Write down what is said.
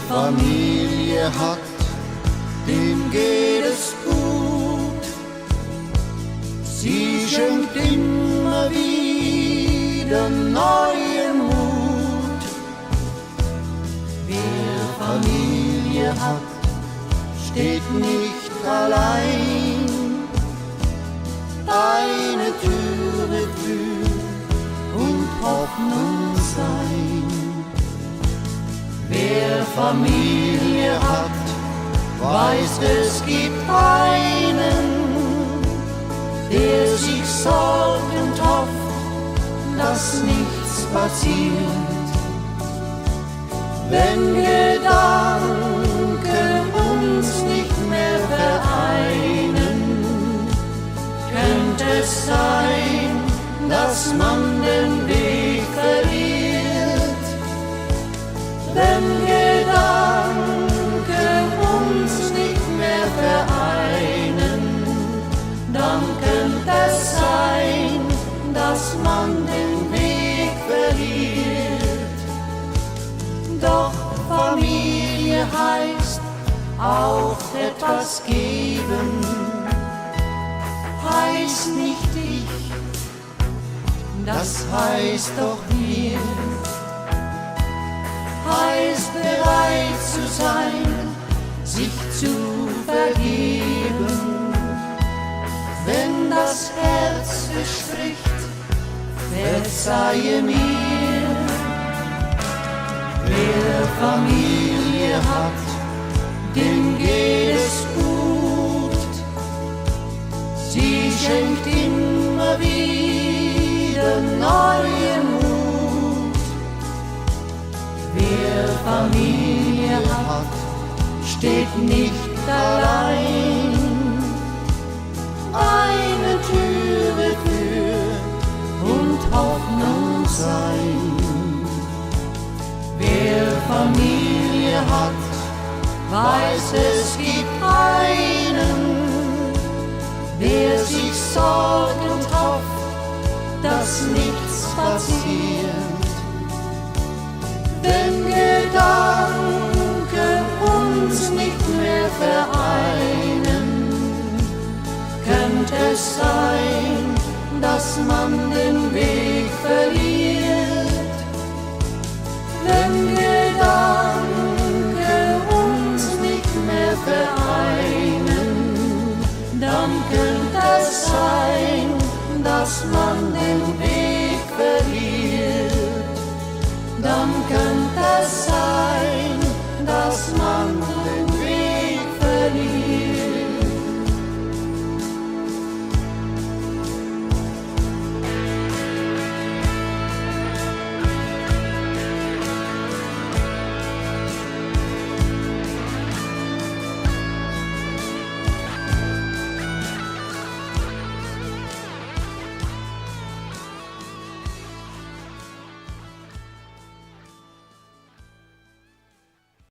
Familie hat, dem geht es gut. Sie schenkt immer wieder neuen Mut. Wer Familie hat, steht nicht allein. Eine Türe für und Hoffnung sein. Wer Familie hat, weiß, es gibt einen, der sich sorgt und hofft, dass nichts passiert. Wenn Gedanken uns nicht mehr vereinen, könnte es sein, dass man den Weg verliert. Wenn Gedanken uns nicht mehr vereinen, dann könnte es sein, dass man den Weg verliert. Doch Familie heißt auch etwas geben, heißt nicht ich, das heißt doch wir. Heißt bereit zu sein, sich zu vergeben. Wenn das Herz verspricht, verzeihe mir. Wer Familie hat, dem geht es gut. Sie schenkt immer wieder neuen Mut. Wer Familie hat, steht nicht allein. Eine Türe für und Hoffnung sein. Wer Familie hat, weiß, es gibt einen, der sich sorgt und hofft, dass nichts passiert. Wenn Gedanken uns nicht mehr vereinen, könnte es sein, dass man den Weg verliert. Wenn Gedanken uns nicht mehr vereinen, dann könnte es sein, dass man den Weg